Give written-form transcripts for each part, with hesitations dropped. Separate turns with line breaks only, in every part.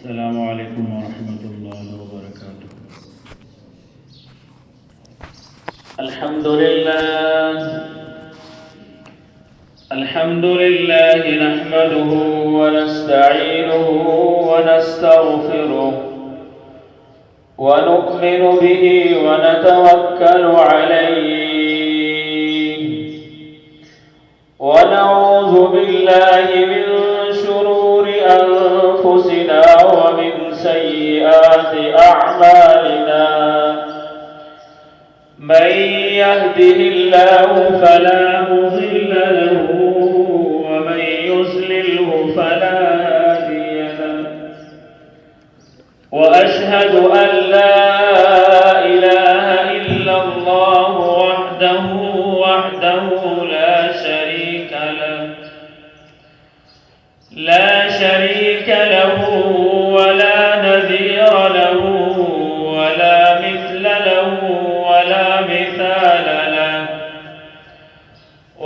السلام علیکم ورحمۃ اللہ وبرکاتہ۔ الحمد للہ نحمده ونستعینه ونستغفره ونؤمن به ونتوکل علیہ ونعوذ باللہ من شرور أنفسنا ومن سيئات أعمالنا، من يهده الله فلا مضل له ومن يضلله فلا هادي له، وأشهد أن لا إله إلا الله وحده لا شريك له ولا نذير له ولا مثل له ولا مثال له،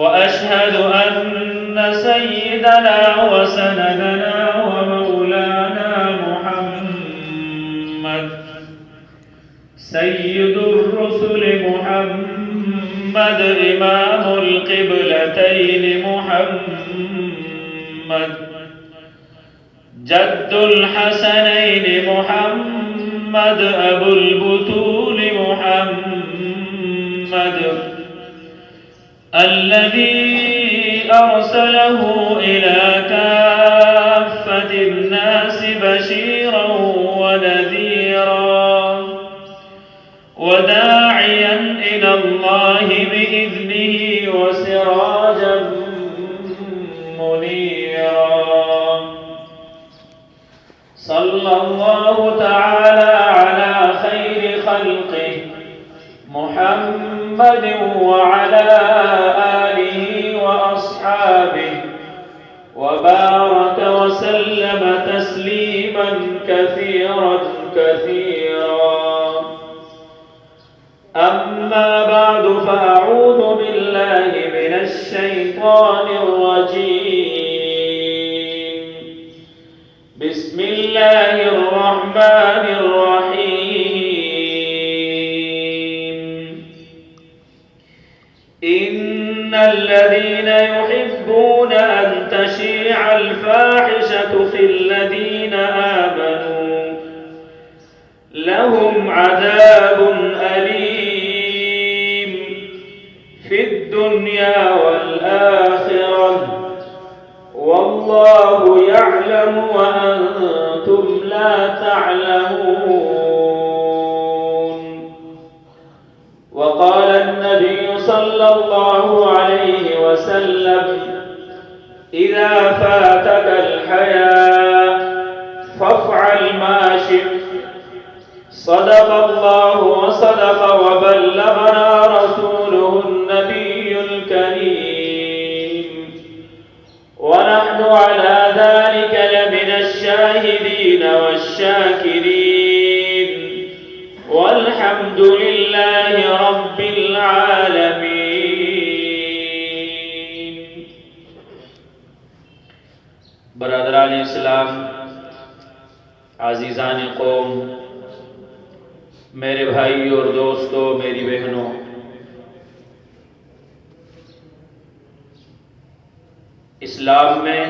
وأشهد أن سيدنا وسندنا ومولانا محمد سيد الرسل محمد إمام القبلتين محمد جد الحسنين محمد أبو البطول محمد الذي أرسله إلى كافة الناس بشيرا ونذيرا وداعيا إلى الله بإذنه وسراجا منيرا، صلى الله تعالى على خير خلقه محمد وعلى آله وأصحابه وبارك وسلم تسليما كثيرا أما بعد، فأعوذ بالله من الشيطان الرجيم، بسم الله الرحمن الرحيم، إن الذين يحبون أن تشيع الفاحشة في الذين آمنوا لهم عذاب أليم في الدنيا والآخرة والله يعلم وأنتم لا تعلمون. وقال النبي صلى الله عليه وسلم: إذا فاتك الحياء فافعل ما شئت. صدق الله وصدق وبلغنا رسوله النبي الكريم، ونحن على ذلك لمن الشاهدين والشاكرين، والحمد لله رب العالمين. برادران اسلام، عزیزان قوم، میرے بھائی اور دوستو، میری بہنوں، اسلام میں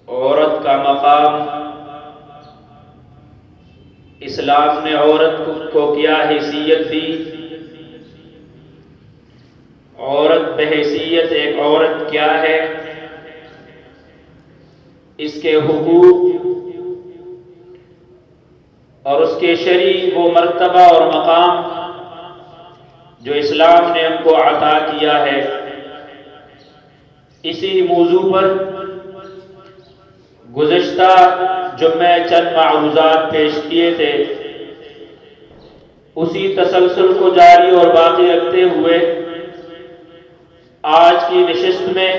عورت کا مقام، اسلام نے عورت کو کیا حیثیت دی، عورت بحیثیت ایک عورت کیا ہے، اس کے حقوق اور اس کے شرعی وہ مرتبہ اور مقام جو اسلام نے ہم کو عطا کیا ہے، اسی موضوع پر گزشتہ جمعہ چند معروضات پیش کیے تھے، اسی تسلسل کو جاری اور باقی رکھتے ہوئے آج کی نشست میں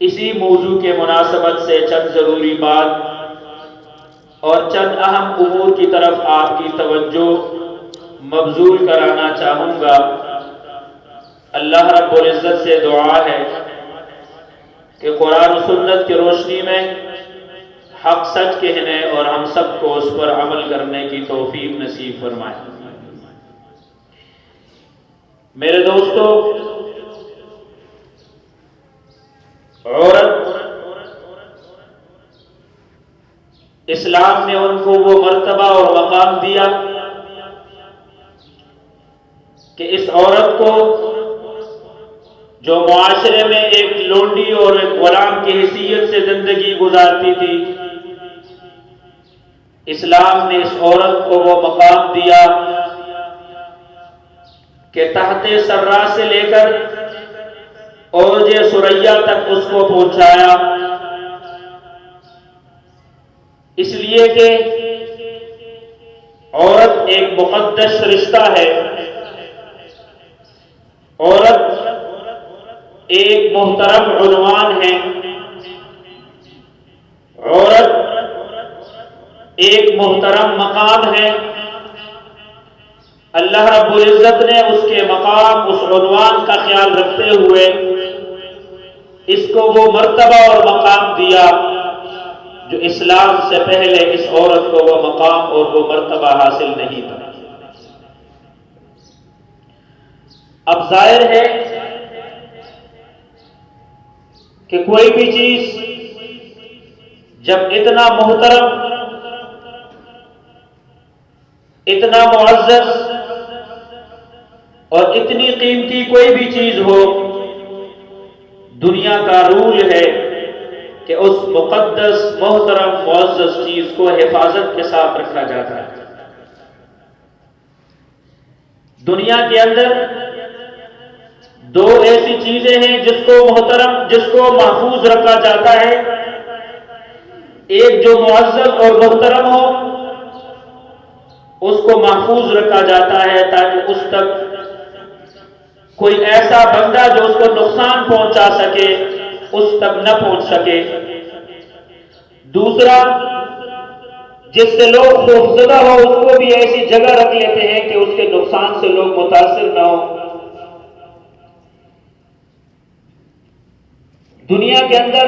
اسی موضوع کے مناسبت سے چند ضروری بات اور چند اہم امور کی طرف آپ کی توجہ مبذول کرانا چاہوں گا۔ اللہ رب العزت سے دعا ہے کہ قرآن و سنت کی روشنی میں حق سچ کہنے اور ہم سب کو اس پر عمل کرنے کی توفیق نصیب فرمائے۔ میرے دوستو، عورت اسلام نے ان کو وہ مرتبہ اور مقام دیا کہ اس عورت کو جو معاشرے میں ایک لونڈی اور ایک غلام کی حیثیت سے زندگی گزارتی تھی، اسلام نے اس عورت کو وہ مقام دیا کہ تحت سرا سے لے کر اوج ثریا تک اس کو پہنچایا، اس لیے کہ عورت ایک مقدس رشتہ ہے، عورت ایک محترم عنوان ہے، عورت ایک محترم مقام ہے۔ اللہ رب العزت نے اس کے مقام، اس عنوان کا خیال رکھتے ہوئے اس کو وہ مرتبہ اور مقام دیا جو اسلام سے پہلے اس عورت کو وہ مقام اور وہ مرتبہ حاصل نہیں تھا۔ اب ظاہر ہے کہ کوئی بھی چیز جب اتنا محترم، اتنا معزز اور اتنی قیمتی کوئی بھی چیز ہو، دنیا کا رول ہے کہ اس مقدس، محترم، معزز چیز کو حفاظت کے ساتھ رکھا جاتا ہے۔ دنیا کے اندر دو ایسی چیزیں ہیں جس کو محترم، جس کو محفوظ رکھا جاتا ہے۔ ایک جو معزز اور محترم ہو اس کو محفوظ رکھا جاتا ہے تاکہ اس تک کوئی ایسا بندہ جو اس کو نقصان پہنچا سکے اس تک نہ پہنچ سکے۔ دوسرا، جس سے لوگ خوفزدہ ہو اس کو بھی ایسی جگہ رکھ لیتے ہیں کہ اس کے نقصان سے لوگ متاثر نہ ہو۔ دنیا کے اندر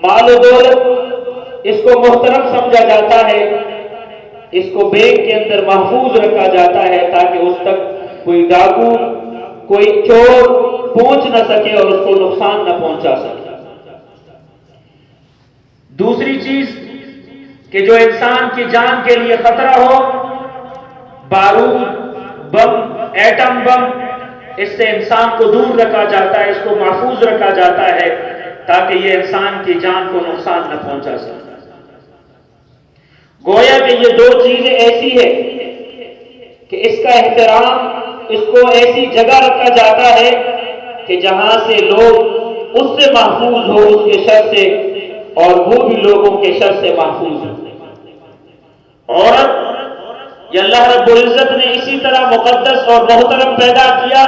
مال و دولت اس کو محترم سمجھا جاتا ہے، اس کو بینک کے اندر محفوظ رکھا جاتا ہے تاکہ اس تک کوئی ڈاکو، کوئی چور پہنچ نہ سکے اور اس کو نقصان نہ پہنچا سکے۔ دوسری چیز کہ جو انسان کی جان کے لیے خطرہ ہو، بارود، بم، ایٹم بم، اس سے انسان کو دور رکھا جاتا ہے، اس کو محفوظ رکھا جاتا ہے تاکہ یہ انسان کی جان کو نقصان نہ پہنچا سکے۔ گویا کہ یہ دو چیزیں ایسی ہے کہ اس کا احترام، اس کو ایسی جگہ رکھا جاتا ہے کہ جہاں سے لوگ اس سے محفوظ ہو، اس کے شر سے، اور وہ بھی لوگوں کے شر سے محفوظ ہو۔ عورت یہ اللہ رب العزت نے اسی طرح مقدس اور محترم پیدا کیا۔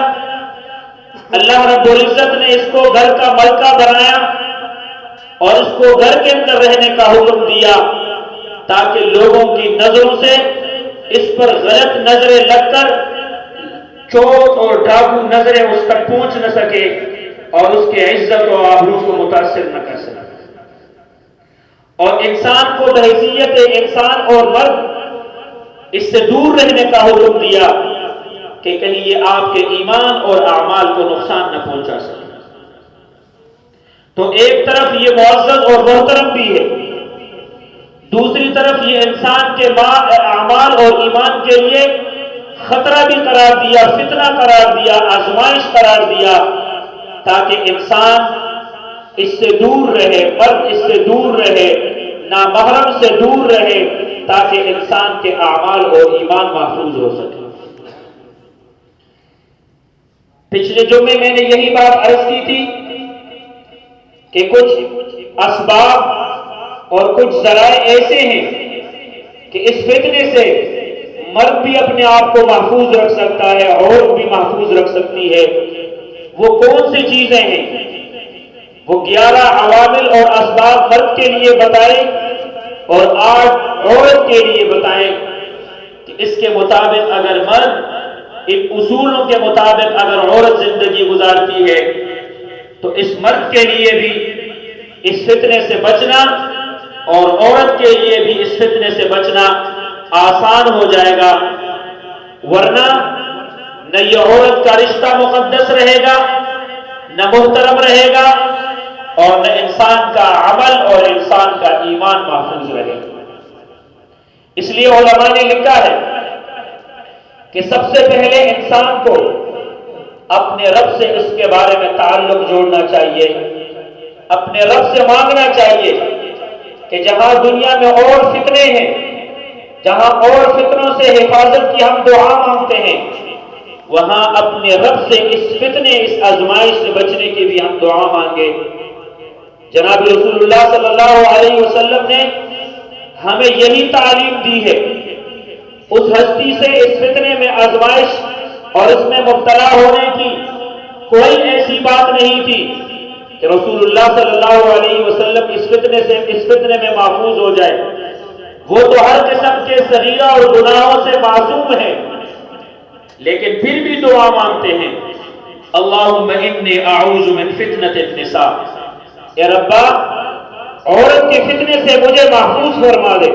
اللہ رب العزت نے اس کو گھر کا ملکہ بنایا اور اس کو گھر کے اندر رہنے کا حکم دیا تاکہ لوگوں کی نظروں سے اس پر غلط نظریں لگ کر چور اور ڈاکو نظریں اس تک پہنچ نہ سکے اور اس کے عزت و آبرو کو متاثر نہ کر سکے۔ اور انسان کو بحیثیت انسان اور مرد اس سے دور رہنے کا حکم دیا کہ کہیں یہ آپ کے ایمان اور اعمال کو نقصان نہ پہنچا سکے۔ تو ایک طرف یہ معزز اور محترم بھی ہے، دوسری طرف یہ انسان کے اعمال اور ایمان کے لیے خطرہ بھی قرار دیا، فتنہ قرار دیا، آزمائش قرار دیا تاکہ انسان اس سے دور رہے، مرد اس سے دور رہے، نامحرم سے دور رہے تاکہ انسان کے اعمال اور ایمان محفوظ ہو سکے۔ پچھلے جمعے میں نے یہی بات عرض کی تھی کہ کچھ اسباب اور کچھ ذرائع ایسے ہیں کہ اس فتنے سے مرد بھی اپنے آپ کو محفوظ رکھ سکتا ہے، عورت بھی محفوظ رکھ سکتی ہے۔ وہ کون سی چیزیں ہیں؟ وہ 11 عوامل اور اسباب مرد کے لیے بتائے اور 8 عورت کے لیے بتائیں کہ اس کے مطابق اگر مرد ان اصولوں کے مطابق اگر عورت زندگی گزارتی ہے تو اس مرد کے لیے بھی اس فتنے سے بچنا اور عورت کے لیے بھی اس فتنے سے بچنا آسان ہو جائے گا، ورنہ نہ یہ عورت کا رشتہ مقدس رہے گا، نہ محترم رہے گا، اور نہ انسان کا عمل اور انسان کا ایمان محفوظ رہے گا۔ اس لیے علماء نے لکھا ہے کہ سب سے پہلے انسان کو اپنے رب سے اس کے بارے میں تعلق جوڑنا چاہیے، اپنے رب سے مانگنا چاہیے کہ جہاں دنیا میں اور فتنے ہیں، جہاں اور فتنوں سے حفاظت کی ہم دعا مانگتے ہیں، وہاں اپنے رب سے اس فتنے، اس آزمائش سے بچنے کی بھی ہم دعا مانگے۔ جناب رسول اللہ صلی اللہ علیہ وسلم نے ہمیں یہی تعلیم دی ہے۔ اس ہستی سے اس فتنے میں آزمائش اور اس میں مبتلا ہونے کی کوئی ایسی بات نہیں تھی کہ رسول اللہ صلی اللہ علیہ وسلم اس فتنے میں محفوظ ہو جائے۔ وہ تو ہر قسم کے صغیرہ اور گناہوں سے معصوم ہے، لیکن پھر بھی دعا مانگتے ہیں، اللہم انی اعوذ من فتنۃ النساء، اے ربا عورت کے فتنے سے مجھے محفوظ فرما دے۔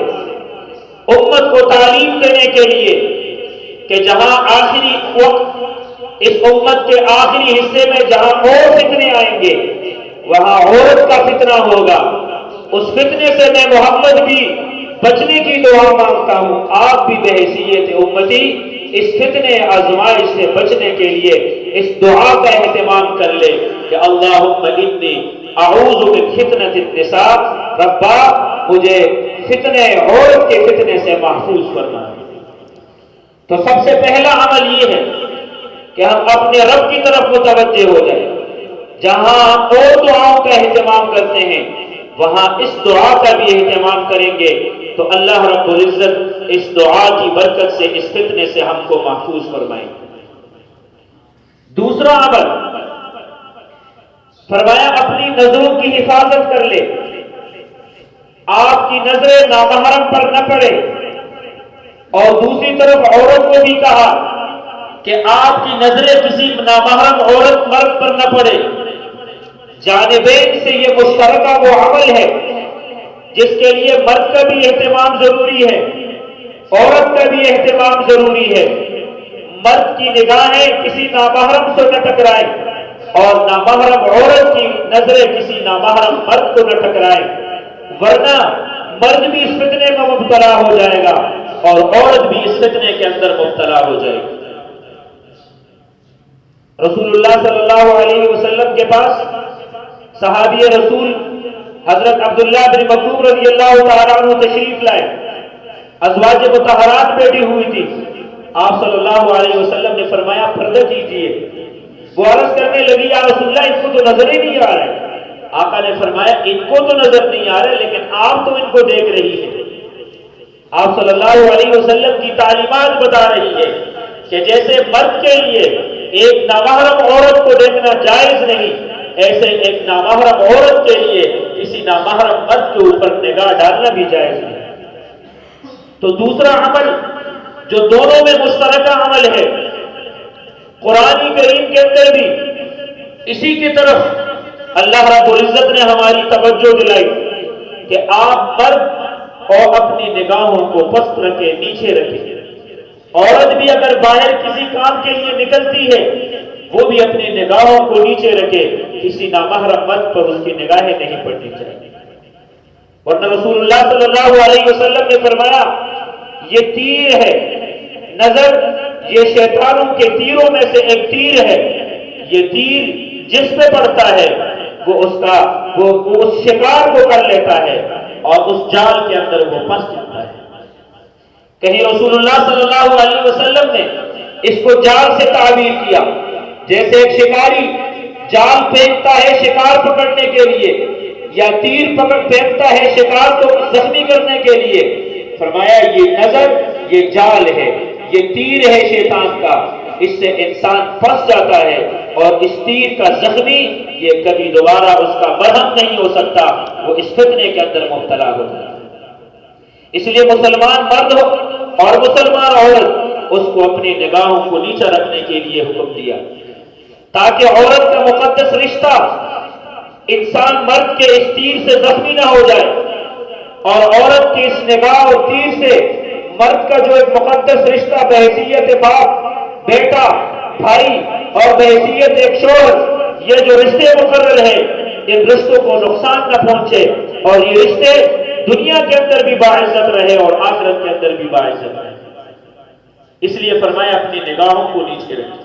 امت کو تعلیم دینے کے لیے کہ جہاں آخری وقت، اس امت کے آخری حصے میں جہاں اور فتنے آئیں گے وہاں عورت کا فتنہ ہوگا، اس فتنے سے میں محمد بھی بچنے کی دعا مانگتا ہوں، آپ بھی بحیثیت امتی اس فتنے آزمائش سے بچنے کے لیے اس دعا کا اہتمام کر لے کہ اللہم انی اعوذ من فتنۃ النساء، ربا مجھے فتنے عورت کے فتنے سے محفوظ فرما۔ تو سب سے پہلا عمل یہ ہے کہ ہم اپنے رب کی طرف متوجہ ہو جائیں۔ جہاں ہم اور دعاؤں کا اہتمام کرتے ہیں وہاں اس دعا کا بھی اہتمام کریں گے تو اللہ رب العزت اس دعا کی برکت سے اس فتنے سے ہم کو محفوظ فرمائیں۔ دوسرا عمل فرمایا اپنی نظروں کی حفاظت کر لے، آپ کی نظریں نامحرم پر نہ پڑے، اور دوسری طرف عورت کو بھی کہا کہ آپ کی نظریں کسی نامحرم عورت مرد پر نہ پڑے۔ جانبین سے یہ مشترکہ وہ عمل ہے جس کے لیے مرد کا بھی اہتمام ضروری ہے، عورت کا بھی اہتمام ضروری ہے۔ مرد کی نگاہیں کسی نامحرم سے نہ ٹکرائیں اور نامحرم عورت کی نظریں کسی نامحرم مرد کو نہ ٹکرائیں، ورنہ مرد بھی اس فتنے میں مبتلا ہو جائے گا اور عورت بھی اس فتنے کے اندر مبتلا ہو جائے گی۔ رسول اللہ صلی اللہ علیہ وسلم کے پاس صحابی رسول حضرت عبداللہ بن مکتوم رضی اللہ تعالیٰ عنہ تشریف لائے، ازواج مطہرات بیٹھی ہوئی تھی۔ آپ صلی اللہ علیہ وسلم نے فرمایا پردہ کیجیے۔ وہ عرض کرنے لگی یا رسول اللہ ان کو تو نظر ہی نہیں آ رہا ہے۔ آقا نے فرمایا ان کو تو نظر نہیں آ رہا لیکن آپ تو ان کو دیکھ رہی ہیں۔ آپ صلی اللہ علیہ وسلم کی تعلیمات بتا رہی ہے کہ جیسے مرد کے لیے ایک نامحرم عورت کو دیکھنا جائز نہیں، ایسے ایک نامحرم عورت کے لیے کسی نامحرم مرد کے اوپر نگاہ ڈالنا بھی جائز نہیں۔ تو دوسرا عمل جو دونوں میں مشترکہ عمل ہے، قرآن کریم کے اندر بھی اسی کی طرف اللہ رب العزت نے ہماری توجہ دلائی کہ آپ مرد اور اپنی نگاہوں کو پست رکھے، نیچے رکھے۔ عورت بھی اگر باہر کسی کام کے لیے نکلتی ہے وہ بھی اپنی نگاہوں کو نیچے رکھے، کسی نامحرم مرد پر اس کی نگاہیں نہیں پڑنی چاہیے۔ ورنہ رسول اللہ صلی اللہ علیہ وسلم نے فرمایا یہ تیر ہے، نظر یہ شیطانوں کے تیروں میں سے ایک تیر ہے، یہ تیر جس پہ پڑتا ہے وہ اس شکار کو کر لیتا ہے اور اس جال کے اندر وہ پھنس جاتا ہے۔ کہیں رسول اللہ صلی اللہ علیہ وسلم نے اس کو جال سے تعبیر کیا، جیسے ایک شکاری جال پھینکتا ہے شکار پکڑنے کے لیے یا تیر پھینکتا ہے شکار کو زخمی کرنے کے لیے۔ فرمایا یہ نظر یہ جال ہے، یہ تیر ہے شیطان کا، اس سے انسان پھنس جاتا ہے اور اس تیر کا زخمی یہ کبھی دوبارہ اس کا مرہم نہیں ہو سکتا، وہ اس فتنے کے اندر مبتلا ہوتا ہے۔ اس لیے مسلمان مرد ہو اور مسلمان عورت اس کو اپنی نگاہوں کو نیچے رکھنے کے لیے حکم دیا۔ تاکہ عورت کا مقدس رشتہ انسان مرد کے اس تیر سے زخمی نہ ہو جائے، اور عورت کی اس نگاہ اور تیر سے مرد کا جو ایک مقدس رشتہ بحیثیت باپ، بیٹا، بھائی اور بحیثیت ایک شوہر، یہ جو رشتے مقرر ہیں، ان رشتوں کو نقصان نہ پہنچے اور یہ رشتے دنیا کے اندر بھی باعزت رہے اور آخرت کے اندر بھی باعزت رہے۔ اس لیے فرمایا اپنی نگاہوں کو نیچے رکھیں۔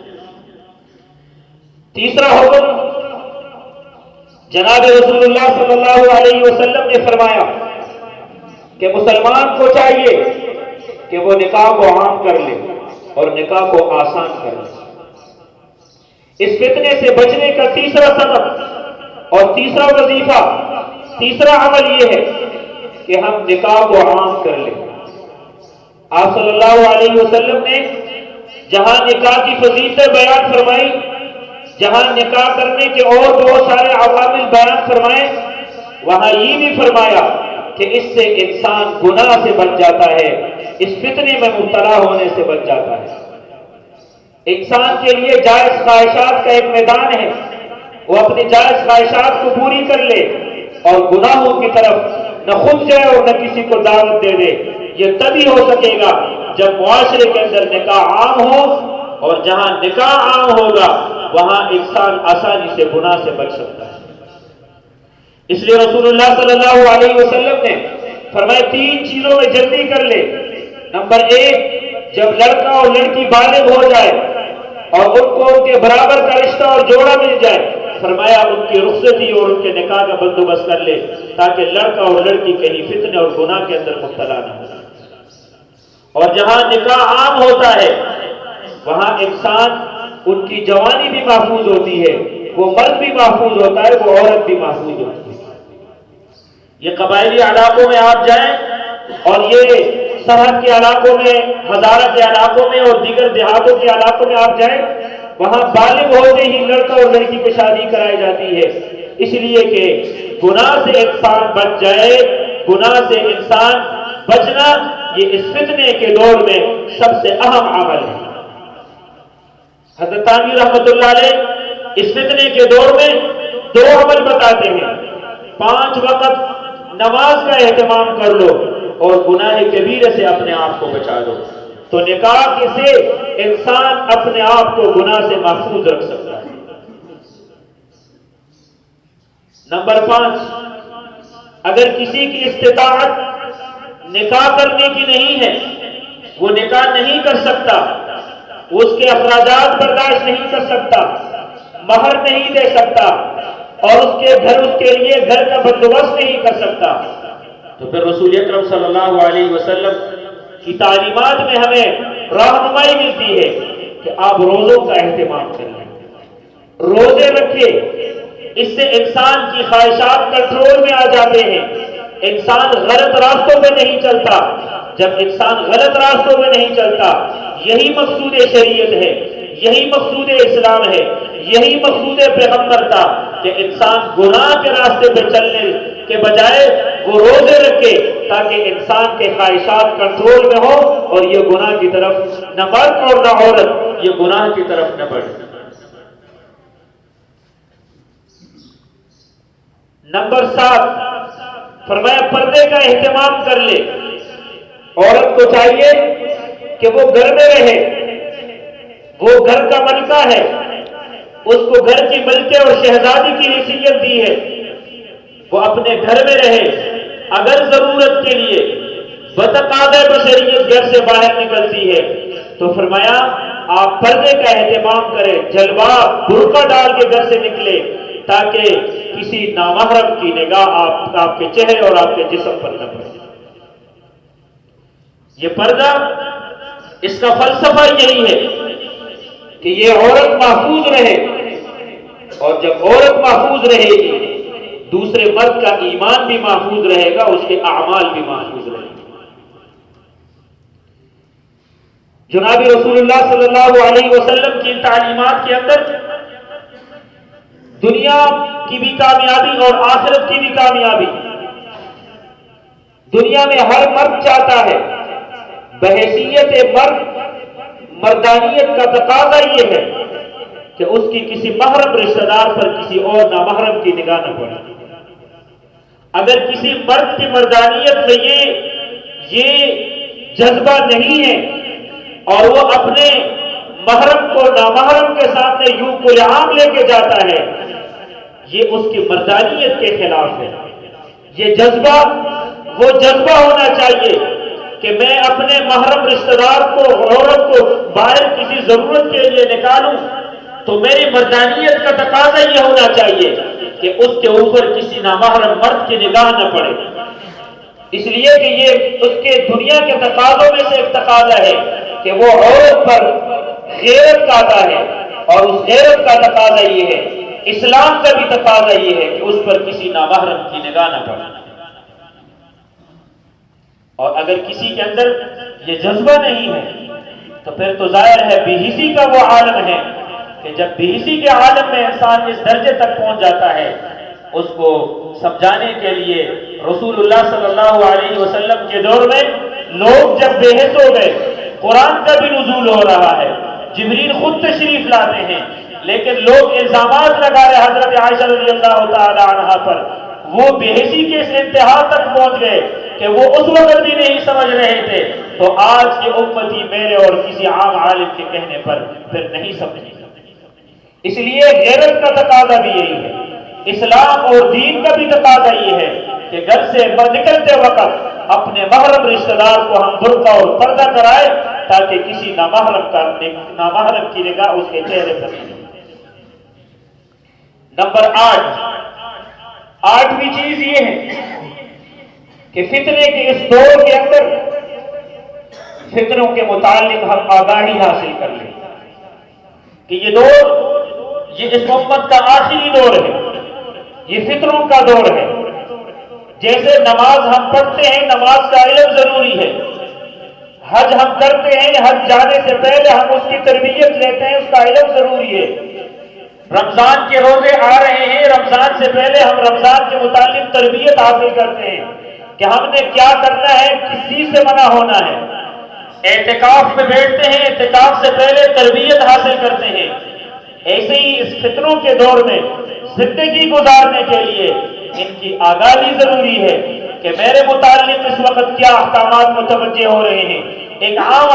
تیسرا حکم جناب رسول اللہ صلی اللہ علیہ وسلم نے فرمایا کہ مسلمان کو چاہیے کہ وہ نکاح کو عام کر لے اور نکاح کو آسان کر لے۔ اس فتنے سے بچنے کا تیسرا سبب اور تیسرا وظیفہ، تیسرا عمل یہ ہے کہ ہم نکاح کو عام کر لیں۔ آپ صلی اللہ علیہ وسلم نے جہاں نکاح کی فضیلتیں بیان فرمائی، جہاں نکاح کرنے کے اور بہت سارے عوامل بیان فرمائے، وہاں یہ بھی فرمایا کہ اس سے انسان گناہ سے بچ جاتا ہے، اس فتنے میں مبتلا ہونے سے بچ جاتا ہے۔ انسان کے لیے جائز خواہشات کا ایک میدان ہے، وہ اپنی جائز خواہشات کو پوری کر لے اور گناہوں کی طرف نہ خود جائے اور نہ کسی کو دعوت دے دے۔ یہ تبھی ہو سکے گا جب معاشرے کے اندر نکاح عام ہو، اور جہاں نکاح عام ہوگا وہاں انسان آسانی سے گناہ سے بچ سکتا ہے۔ اس لیے رسول اللہ صلی اللہ علیہ وسلم نے فرمایا 3 چیزوں میں جلدی کر لے۔ نمبر 1، جب لڑکا اور لڑکی بالغ ہو جائے اور ان کو ان کے برابر کا رشتہ اور جوڑا مل جائے، فرمایا ان کی رخصتی اور ان کے نکاح کا بندوبست کر لے تاکہ لڑکا اور لڑکی کہیں فتنے اور گناہ کے اندر مبتلا نہ ہو۔ اور جہاں نکاح عام ہوتا ہے وہاں انسان، ان کی جوانی بھی محفوظ ہوتی ہے، وہ مرد بھی محفوظ ہوتا ہے، وہ عورت بھی محفوظ ہوتی ہے۔ یہ قبائلی علاقوں میں آپ جائیں اور یہ سرحد کے علاقوں میں، ہزارہ کے علاقوں میں اور دیگر دیہاتوں کے علاقوں میں آپ جائیں، وہاں بالغ ہوتے ہی لڑکا اور لڑکی کی شادی کرائی جاتی ہے، اس لیے کہ گناہ سے انسان بچ جائے۔ گناہ سے انسان بچنا یہ اس فتنے کے دور میں سب سے اہم عمل ہے۔ حضرت تانوی رحمۃ اللہ علیہ اس فتنے کے دور میں 2 عمل بتاتے ہیں۔ 5 وقت نماز کا اہتمام کر لو اور گناہ کبیرے سے اپنے آپ کو بچا دو، تو نکاح سے انسان اپنے آپ کو گناہ سے محفوظ رکھ سکتا ہے۔ نمبر 5، اگر کسی کی استطاعت نکاح کرنے کی نہیں ہے، وہ نکاح نہیں کر سکتا، وہ اس کے اخراجات برداشت نہیں کر سکتا، مہر نہیں دے سکتا اور اس کے لیے گھر کا بندوبست نہیں کر سکتا، تو پھر رسول اکرم صلی اللہ علیہ وسلم کی تعلیمات میں ہمیں رہنمائی ملتی ہے کہ آپ روزوں کا اہتمام کریں، روزے رکھیں۔ اس سے انسان کی خواہشات کنٹرول میں آ جاتے ہیں، انسان غلط راستوں میں نہیں چلتا۔ جب انسان غلط راستوں میں نہیں چلتا، یہی مقصود شریعت ہے، یہی مقصود اسلام ہے، یہی مقصود پیغمبر تھا کہ انسان گناہ کے راستے پہ چلنے کے بجائے وہ روزے رکھے تاکہ انسان کے خواہشات کنٹرول میں ہو اور یہ گناہ کی طرف نہ مرد اور نہ عورت یہ گناہ کی طرف نہ بڑھے۔ نمبر 7، فرمایا پردے کا اہتمام کر لے۔ عورت کو چاہیے کہ وہ گھر میں رہے، وہ گھر کا ملکہ ہے، اس کو گھر کی ملکہ اور شہزادی کی حیثیت دی ہے، وہ اپنے گھر میں رہے۔ اگر ضرورت کے لیے بتقاضۂ بشریت گھر سے باہر نکلتی ہے تو فرمایا آپ پردے کا اہتمام کریں، جلباب برقع ڈال کے گھر سے نکلے تاکہ کسی نامحرم کی نگاہ آپ کے چہرے اور آپ کے جسم پر نہ پڑے۔ یہ پردہ، اس کا فلسفہ یہی ہے کہ یہ عورت محفوظ رہے، اور جب عورت محفوظ رہے گی دوسرے مرد کا ایمان بھی محفوظ رہے گا، اس کے اعمال بھی محفوظ رہے گا۔ جناب رسول اللہ صلی اللہ علیہ وسلم کی تعلیمات کے اندر دنیا کی بھی کامیابی اور آخرت کی بھی کامیابی، دنیا میں ہر مرد چاہتا ہے، بحیثیت مرد، مردانیت کا تقاضا یہ ہے کہ اس کی کسی محرم رشتہ دار پر کسی اور نامحرم کی نگاہ نہ پڑے۔ اگر کسی مرد کی مردانیت میں یہ جذبہ نہیں ہے اور وہ اپنے محرم کو نامحرم کے سامنے یوں کھلے عام لے کے جاتا ہے، یہ اس کی مردانیت کے خلاف ہے۔ یہ جذبہ وہ جذبہ ہونا چاہیے کہ میں اپنے محرم رشتہ دار کو، عورت کو باہر کسی ضرورت کے لیے نکالوں تو میری مردانیت کا تقاضا یہ ہونا چاہیے کہ اس کے اوپر کسی نامحرم مرد کی نگاہ نہ پڑے، اس لیے کہ یہ اس کے دنیا کے تقاضوں میں سے ایک تقاضا ہے کہ وہ عورت پر غیرت لاتا ہے، اور اس غیرت کا تقاضا یہ ہے، اسلام کا بھی تقاضا یہ ہے کہ اس پر کسی نامحرم کی نگاہ نہ پڑے۔ اور اگر کسی کے اندر یہ جذبہ نہیں ہے تو پھر تو ظاہر ہے بے حسی کا وہ عالم ہے کہ جب بے حسی کے عالم میں انسان اس درجے تک پہنچ جاتا ہے، اس کو سمجھانے کے لیے رسول اللہ صلی اللہ علیہ وسلم کے دور میں لوگ جب بے حس ہو گئے، قرآن کا بھی نزول ہو رہا ہے، جبریل خود تشریف لاتے ہیں، لیکن لوگ الزامات لگا رہے حضرت عائشہ رضی اللہ تعالی عنہا پر، وہ بے حسی کے اس انتہا تک پہنچ گئے کہ وہ اس وقت بھی نہیں سمجھ رہے تھے، تو آج کے امتی میرے اور کسی عام عالم کے کہنے پر پھر نہیں سمجھے۔ اس لیے غیرت کا تقاضا بھی یہی ہے، اسلام اور دین کا بھی تقاضا یہ ہے کہ گھر سے نکلتے وقت اپنے محرم رشتہ دار کو ہم برقع اور پردہ کرائے تاکہ کسی نامحرم کی نگاہ اس کے چہرے پر نہیں۔ نمبر 8ویں چیز یہ ہے کہ فتنے کے اس دور کے اندر فتنوں کے متعلق ہم آگاہی حاصل کر لیں کہ یہ دور، یہ اس امت کا آخری دور ہے، یہ فتنوں کا دور ہے۔ جیسے نماز ہم پڑھتے ہیں، نماز کا علم ضروری ہے، حج ہم کرتے ہیں، حج جانے سے پہلے ہم اس کی تربیت لیتے ہیں، اس کا علم ضروری ہے۔ رمضان کے روزے آ رہے ہیں، رمضان سے پہلے ہم رمضان کے متعلق تربیت حاصل کرتے ہیں کہ ہم نے کیا کرنا ہے، کس چیز سے منع ہونا ہے۔ اعتکاف میں بیٹھتے ہیں، اعتکاف سے پہلے تربیت حاصل کرتے ہیں۔ ایسے ہی اس فتنوں کے دور میں زندگی گزارنے کے لیے ان کی آگاہی ضروری ہے کہ میرے متعلق اس وقت کیا احکامات متوجہ ہو رہے ہیں، ایک عام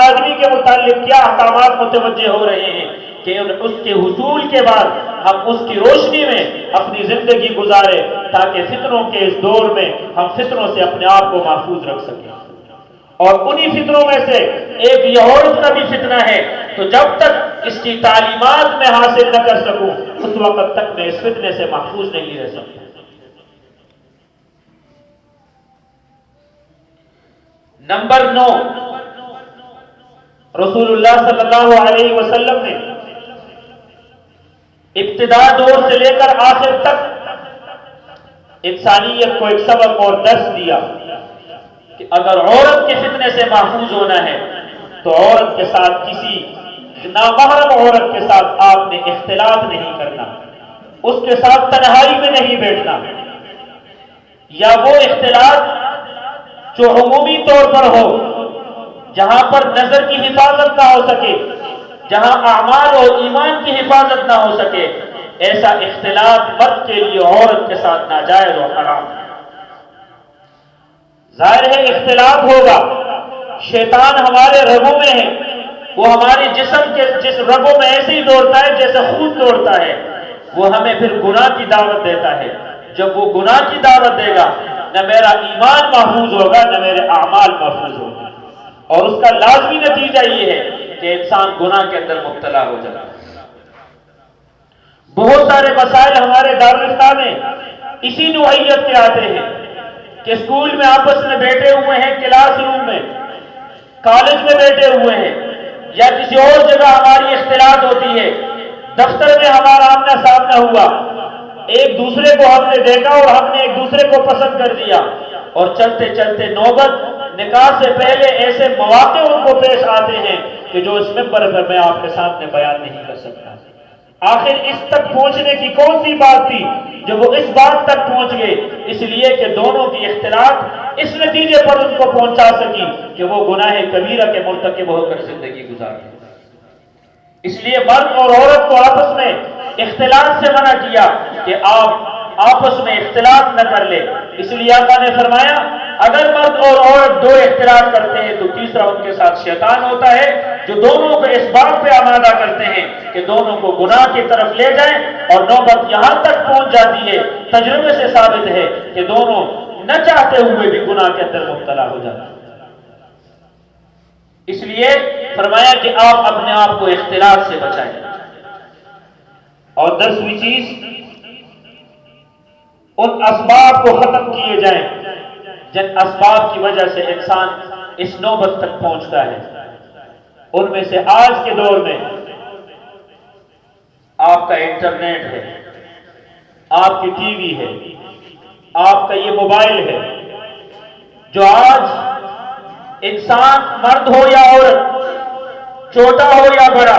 آدمی کے متعلق کیا احکامات متوجہ ہو رہے ہیں کہ اس کے حصول کے بعد ہم اس کی روشنی میں اپنی زندگی گزارے تاکہ فتنوں کے اس دور میں ہم فتنوں سے اپنے آپ کو محفوظ رکھ سکیں۔ اور انہی فتنوں میں سے ایک یہ عورت کا بھی فتنہ ہے، تو جب تک اس کی تعلیمات میں حاصل نہ کر سکوں اس وقت تک میں اس فتنے سے محفوظ نہیں رہ سکتا۔ نمبر 9، رسول اللہ صلی اللہ علیہ وسلم نے ابتدا دور سے لے کر آخر تک انسانیت کو ایک سبق اور درس دیا کہ اگر عورت کے فتنے سے محفوظ ہونا ہے تو عورت کے ساتھ، کسی نامحرم عورت کے ساتھ آپ نے اختلاط نہیں کرنا، اس کے ساتھ تنہائی میں نہیں بیٹھنا، یا وہ اختلاط جو عمومی طور پر ہو، جہاں پر نظر کی حفاظت نہ ہو سکے، جہاں اعمال اور ایمان کی حفاظت نہ ہو سکے، ایسا اختلاط مرد کے لیے عورت کے ساتھ ناجائز اور حرام ہے۔ ظاہر ہے اختلاط ہوگا، شیطان ہمارے رگوں میں ہے، وہ ہمارے جسم کے جس رگوں میں ایسے ہی دوڑتا ہے جیسے خون دوڑتا ہے، وہ ہمیں پھر گناہ کی دعوت دیتا ہے۔ جب وہ گناہ کی دعوت دے گا، نہ میرا ایمان محفوظ ہوگا نہ میرے اعمال محفوظ ہوگا، اور اس کا لازمی نتیجہ یہ ہے کہ انسان گناہ کے اندر مبتلا ہو جاتا ہے۔ بہت سارے مسائل ہمارے دارالفتہ میں اسی نوعیت کے آتے ہیں کہ اسکول میں آپس میں بیٹھے ہوئے ہیں، کلاس روم میں، کالج میں بیٹھے ہوئے ہیں، یا کسی اور جگہ ہماری اختلاط ہوتی ہے، دفتر میں ہمارا آمنا سامنا ہوا، ایک دوسرے کو ہم نے دیکھا اور ہم نے ایک دوسرے کو پسند کر دیا، اور چلتے چلتے نوبت نکاح سے پہلے ایسے مواقع ان کو پیش آتے ہیں کہ جو اس ممبر پر میں آپ کے سامنے بیان نہیں کر سکتا۔ آخر اس تک پہنچنے کی کون سی بات تھی جو وہ اس بات تک پہنچ گئے؟ اس لیے کہ دونوں کی اختلاط اس نتیجے پر ان کو پہنچا سکی کہ وہ گناہ کبیرہ کے مرتکب ہو کر زندگی گزارتے۔ اس لیے مرد اور عورت کو آپس میں اختلاط سے منع کیا کہ آپ آپس میں اختلاط نہ کر لے۔ اس لیے آقا نے فرمایا اگر مرد اور عورت دو اختلاط کرتے ہیں تو تیسرا ان کے ساتھ شیطان ہوتا ہے جو دونوں کو اس بات پہ آمادہ کرتے ہیں کہ دونوں کو گناہ کی طرف لے جائیں، اور نوبت یہاں تک پہنچ جاتی ہے، تجربے سے ثابت ہے کہ دونوں نہ چاہتے ہوئے بھی گناہ کے اندر مبتلا ہو جاتے ہیں۔ اس لیے فرمایا کہ آپ اپنے آپ کو اختلاط سے بچائیں۔ اور 10ویں چیز، ان اسباب کو ختم کیے جائیں جن اسباب کی وجہ سے انسان اس نوبت تک پہنچتا ہے۔ ان میں سے آج کے دور میں آپ کا انٹرنیٹ ہے، آپ کی ٹی وی ہے، آپ کا یہ موبائل ہے، جو آج انسان مرد ہو یا عورت، چھوٹا ہو یا بڑا،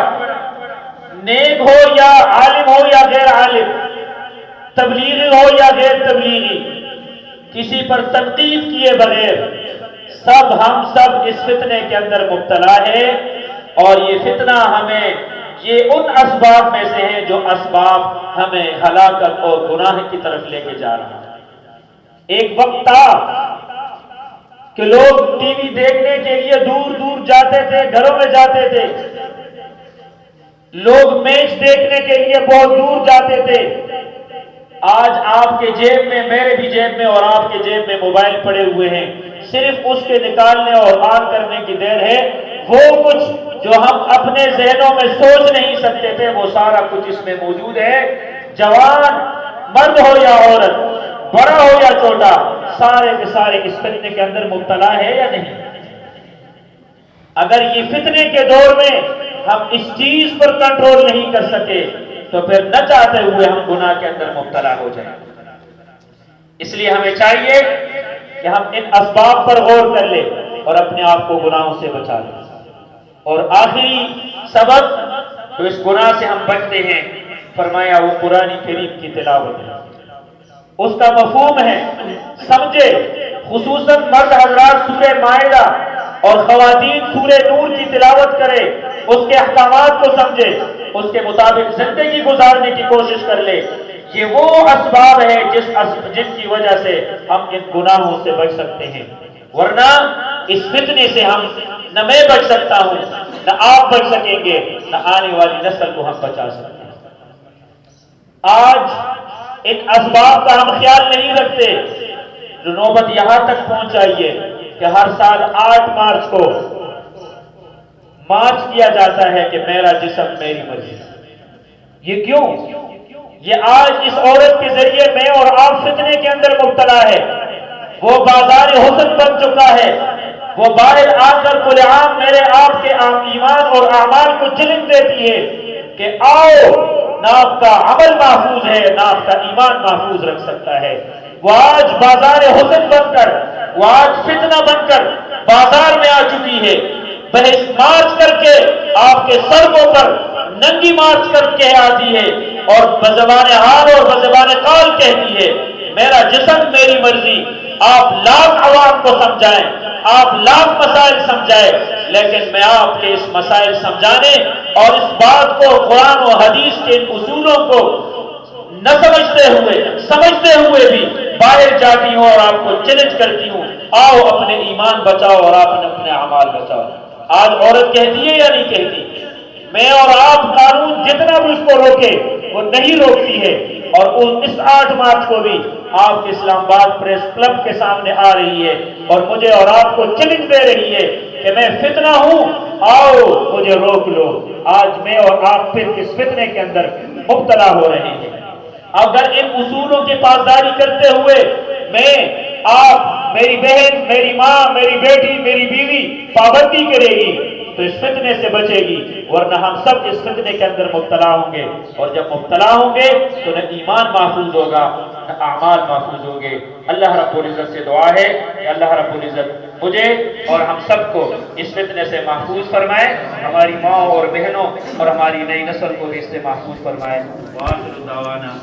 نیک ہو یا عالم ہو یا غیر عالم، تبلیغی ہو یا غیر تبلیغی، کسی پر تنقید کیے بغیر ہم سب اس فتنے کے اندر مبتلا ہے، اور یہ فتنہ ہمیں یہ ان اسباب میں سے ہے جو اسباب ہمیں ہلاکت اور گناہ کی طرف لے کے جا رہا ہے۔ ایک وقت تھا کہ لوگ ٹی وی دیکھنے کے لیے دور دور جاتے تھے، گھروں میں جاتے تھے، لوگ میچ دیکھنے کے لیے بہت دور جاتے تھے۔ آج آپ کے جیب میں، میرے بھی جیب میں اور آپ کے جیب میں موبائل پڑے ہوئے ہیں، صرف اس کے نکالنے اور آن کرنے کی دیر ہے۔ وہ کچھ جو ہم اپنے ذہنوں میں سوچ نہیں سکتے تھے وہ سارا کچھ اس میں موجود ہے۔ جوان مرد ہو یا عورت، بڑا ہو یا چھوٹا، سارے کے سارے اس فتنے کے اندر مبتلا ہے یا نہیں؟ اگر یہ فتنے کے دور میں ہم اس چیز پر کنٹرول نہیں کر سکے تو پھر نہ چاہتے ہوئے ہم گناہ کے اندر مبتلا ہو جائیں۔ اس لیے ہمیں چاہیے کہ ہم ان اسباب پر غور کر لیں اور اپنے آپ کو گناہوں سے بچا لیں۔ اور آخری سبب تو اس گناہ سے ہم بچتے ہیں، فرمایا وہ قرآن کریم کی تلاوت ہے، اس کا مفہوم ہے، سمجھے۔ خصوصاً مرد حضرات سورہ مائدہ اور خواتین سورہ نور کی تلاوت کرے، اس کے احکامات کو سمجھے، اس کے مطابق زندگی گزارنے کی کوشش کر لے۔ یہ وہ اسباب ہے جن کی وجہ سے ہم ان گناہوں سے بچ سکتے ہیں، ورنہ اس فتنے سے ہم نہ میں بچ سکتا ہوں، نہ آپ بچ سکیں گے، نہ آنے والی نسل کو ہم بچا سکتے ہیں۔ آج ایک اسباب کا ہم خیال نہیں رکھتے، جو نوبت یہاں تک پہنچ جائیے کہ ہر سال 8 مارچ کو مارچ کیا جاتا ہے کہ میرا جسم میری مرضی۔ یہ کیوں؟ یہ آج اس عورت کے ذریعے میں اور آپ فتنے کے اندر مبتلا ہے۔ وہ بازار حسن بن چکا ہے، وہ باہر آ کر کل عام میرے آپ کے ایمان اور اعمال کو چیلنج دیتی ہے کہ آؤ، نہ آپ کا عمل محفوظ ہے، نہ آپ کا ایمان محفوظ رکھ سکتا ہے۔ وہ آج بازار حسن بن کر، وہ آج فتنہ بن کر بازار میں آ چکی ہے، بحث مارچ کر کے آپ کے سڑکوں پر ننگی مارچ کر کے آتی ہے اور بزبان حال اور بزبان قال کہتی ہے میرا جسم میری مرضی۔ آپ لاکھ عوام کو سمجھائیں، آپ لاکھ مسائل سمجھائیں، لیکن میں آپ کے اس مسائل سمجھانے اور اس بات کو قرآن و حدیث کے ان اصولوں کو نہ سمجھتے ہوئے بھی باہر جاتی ہوں اور آپ کو چیلنج کرتی ہوں، آؤ اپنے ایمان بچاؤ اور آپ اپنے اعمال بچاؤ۔ آج عورت کہتی ہے یا نہیں کہتی؟ میں اور آپ قانون جتنا بھی اس کو روکے وہ نہیں روکتی ہے، اور اس 8 مارچ کو بھی آپ کے اسلام آباد پریس کلب کے سامنے آ رہی ہے اور مجھے اور آپ کو چیلنج دے رہی ہے کہ میں فتنہ ہوں، آؤ مجھے روک لو۔ آج میں اور آپ پھر اس فتنے کے اندر مبتلا ہو رہے ہیں۔ اگر ان اصولوں کی پاسداری کرتے ہوئے میں، آپ، میری بہن، میری ماں، میری بیٹی، میری بیوی پابندی کرے گی تو اس فتنے سے بچے گی، ورنہ ہم سب اس فتنے کے اندر مبتلا ہوں گے، اور جب مبتلا ہوں گے تو نہ ایمان محفوظ ہوگا نہ اعمال محفوظ ہوں گے۔ اللہ رب العزت سے دعا ہے کہ اللہ رب العزت مجھے اور ہم سب کو اس فتنے سے محفوظ فرمائے، ہماری ماں اور بہنوں اور ہماری نئی نسل کو بھی اس سے محفوظ فرمائے۔ وآخر دعوانا